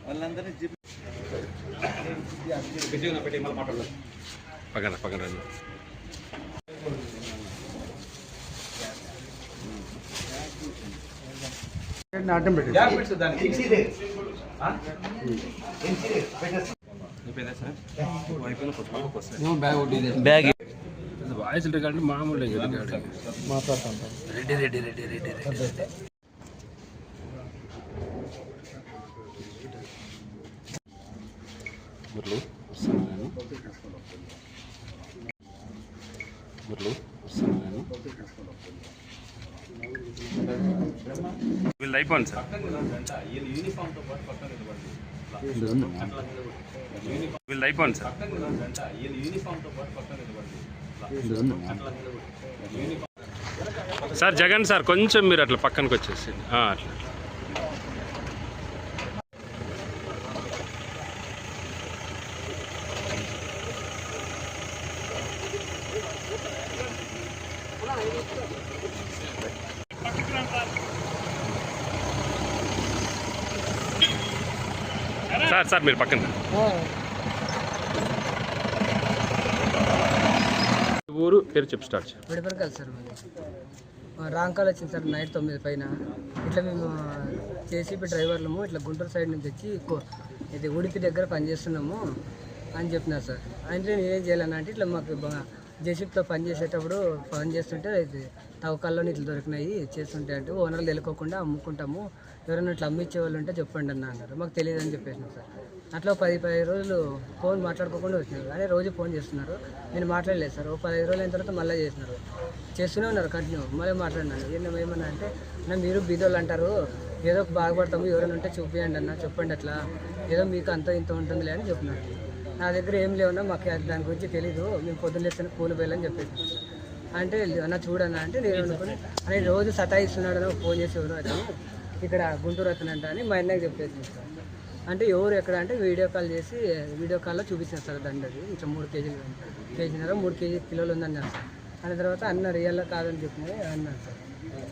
వాళ్ళందరినీ పక్కన పక్కన బ్యాగ్ వాయిస్ రికార్డు మామూలు మాట్లాడుతాం. రెడ్డి రెడ్డి రెడ్డి రెడ్డి రెడ్డి గుర్లు వస్తున్నాను గుర్లు వస్తున్నాను వీళ్ళు అయిపోయింది సార్ వీళ్ళు అయిపోయింది సార్ సార్ జగన్ సార్ కొంచెం మీరు అట్లా పక్కనకి వచ్చేసి అట్లా సార్ సార్ మీరు పక్కన ఊరు పేరు చెప్పి స్టార్ట్ విడపరకాలి సార్ రాంగ్ కాల్ వచ్చింది సార్ నైట్ 9 పైన ఇట్లా మేము జేసీబీ డ్రైవర్లము ఇట్లా గుంటూరు సైడ్ నుంచి వచ్చి ఇది ఉడిపి దగ్గర పనిచేస్తున్నాము అని చెప్పినారు సార్ అంటే నేనేం చేయాలన్నా అంటే ఇట్లా మాకు జేసీబీతో పని చేసేటప్పుడు పని చేస్తుంటే ఇది తవ్వకాల్లో ఇట్లా దొరికినాయి చేస్తుంటే అంటే ఓనర్లు వెళ్ళుకోకుండా అమ్ముకుంటాము ఎవరైనా ఇట్లా అమ్మిచ్చే వాళ్ళు ఉంటే చెప్పండి అన్న అన్నారు. మాకు తెలియదు అని చెప్పేసినాం సార్. అట్లా 10-15 రోజులు ఫోన్ మాట్లాడుకోకుండా వచ్చినారు కానీ రోజు ఫోన్ చేస్తున్నారు. నేను మాట్లాడలేదు సార్. 15 రోజులు అయిన తర్వాత మళ్ళీ చేస్తూనే ఉన్నారు కంటిన్యూ. మళ్ళీ మాట్లాడినాను ఏమన్నా అంటే మీరు బీదోళ్ళు అంటారు ఏదో బాగుపడతాము ఎవరైనా ఉంటే చూపించండి అన్న చెప్పండి అట్లా ఏదో మీకు అంత ఇంత ఉంటుందిలే అని చెప్పినారు. నా దగ్గర ఏం లేవన్నా మాకు దాని గురించి తెలీదు మేము పొద్దున్న లేస్తేనే కూలి పోయాలని చెప్పేసి అంటే అన్న చూడన్నా అంటే నేను అనుకుని అని రోజు సతాయిస్తున్నాడు ఫోన్ చేసి ఎవరు అతను ఇక్కడ గుంటూరు అతనంట అని మా అన్నకి చెప్పేసి సార్. అంటే ఎవరు ఎక్కడ అంటే వీడియో కాల్ చేసి వీడియో కాల్లో చూపించాను సార్ దండది ఇట్లా 3 కేజీలు 3 కిలోలు ఉందన్నారు సార్. అన్న తర్వాత అన్న రియల్లో కాదని చెప్పినది అన్నారు సార్.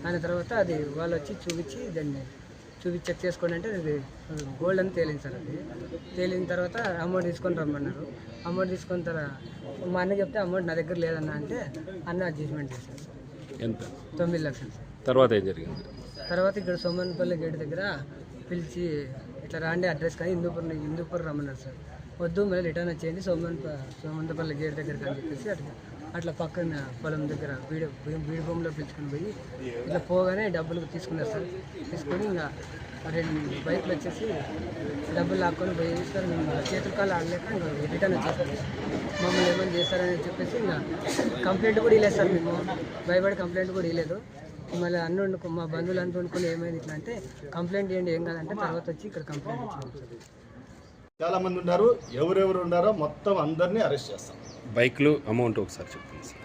అన్న తర్వాత అది వాళ్ళు వచ్చి చూపించి దాన్ని చెక్ చేసుకోండి అంటే అది గోల్డ్ అని తేలింది సార్. అది తేలిన తర్వాత అమౌంట్ తీసుకొని రమ్మన్నారు. అమౌంట్ తీసుకున్న తర్వాత మా అన్న చెప్తే అమౌంట్ నా దగ్గర లేదన్న అంటే అన్న అడ్జస్ట్మెంట్ చేశారు సార్. ఎంత 9 లక్షలు సార్. తర్వాత ఏం జరిగింది? తర్వాత ఇక్కడ సోమన్పల్లి గేట్ దగ్గర పిలిచి ఇట్లా రాండి అడ్రస్ కానీ హిందూపూర్ రమ్మన్నారు సార్. వద్దు మళ్ళీ రిటర్న్ వచ్చేయండి సోమంతపల్లి గేట్ దగ్గరికి అని చెప్పేసి అట్లా పక్కన పొలం దగ్గర బీడి భూమిలో పిలుచుకొని పోయి ఇట్లా పోగానే డబ్బులు తీసుకున్నారు సార్. తీసుకొని ఇంకా 2 బైకులు వచ్చేసి డబ్బులు లాక్కొని పోయి సార్ మేము చేతుల కాళ్ళు ఆడలేక ఇంకా రిటర్న్ వచ్చేసారు. మమ్మల్ని ఏమైనా చేస్తారని చెప్పేసి ఇంకా కంప్లైంట్ కూడా ఇవ్వలేదు సార్. మేము భయపడి కంప్లైంట్ కూడా ఇవ్వలేదు. మళ్ళీ అన్ను మా బంధువులు అంటూ అనుకుని ఏమైంది ఇట్లా అంటే కంప్లైంట్ చేయండి ఏం కాదంటే తర్వాత వచ్చి ఇక్కడ కంప్లైంట్ ఇచ్చాము సార్. చాలా మంది ఉన్నారు. ఎవరెవరు ఉన్నారో మొత్తం అందరినీ అరెస్ట్ చేస్తాం. బైక్లు అమౌంట్ ఒకసారి చెప్పండి సార్.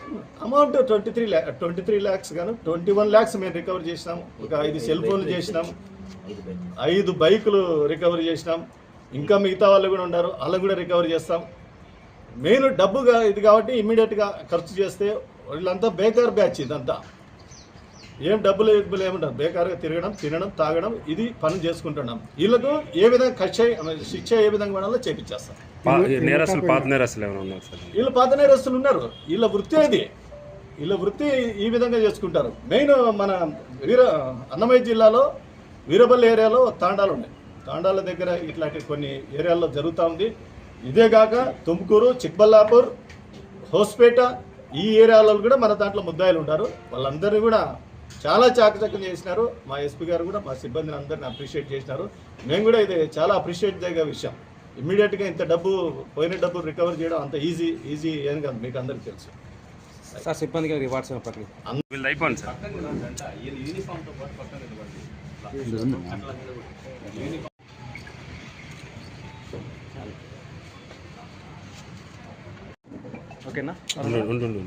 అమౌంట్ 23 lakhs గాను 21 lakhs మేము రికవర్ చేసినాం. ఒక 5 సెల్ ఫోన్లు చేసినాం, 5 బైకులు రికవర్ చేసినాం. ఇంకా మిగతా వాళ్ళు కూడా ఉన్నారు, వాళ్ళకు కూడా రికవర్ చేస్తాం. మెయిన్ డబ్బుగా ఇది కాబట్టి ఇమ్మీడియట్గా ఖర్చు చేస్తే వీళ్ళంతా బేకార్ బ్యాచ్. ఇదంతా ఏం డబ్బులు ఏముంటారు, బేకారుగా తిరగడం, తినడం, తాగడం, ఇది పని చేసుకుంటున్నాం. వీళ్ళకు ఏ విధంగా శిక్ష ఏ విధంగా పడాలో చేపించేస్తాం. పాత నేరస్తులు ఏమైనా ఉన్నారు సార్? వీళ్ళు పాత నేరస్తులు ఉన్నారు. వీళ్ళ వృత్తి ఇది. వీళ్ళ వృత్తి ఈ విధంగా చేసుకుంటారు. మెయిన్ మన అన్నమయ్య జిల్లాలో వీరపల్లి ఏరియాలో తాండాలు ఉన్నాయి. తాండాల దగ్గర ఇట్లాంటి కొన్ని ఏరియాల్లో జరుగుతూ ఉంది. ఇదే కాక తుమ్కూరు, చిక్బల్లాపూర్, హోస్పేట ఈ ఏరియాలో కూడా మన దాంట్లో ముద్దాయిలు ఉంటారు. వాళ్ళందరినీ కూడా చాలా చాకచక్యం చేసినారు. మా ఎస్పీ గారు కూడా మా సిబ్బందిని అందరిని అప్రిషియేట్ చేసినారు. మేము కూడా ఇది చాలా అప్రిషియేట్ చేయగల విషయం. ఇమ్మీడియట్గా ఇంత పోయిన డబ్బు రికవర్ చేయడం అంత ఈజీ ఏం కాదు, మీకు అందరికీ తెలుసు సార్. సిబ్బందికి రివార్డ్స్ వీళ్ళు అయిపోయింది సార్. ఓకేనా? ఉండు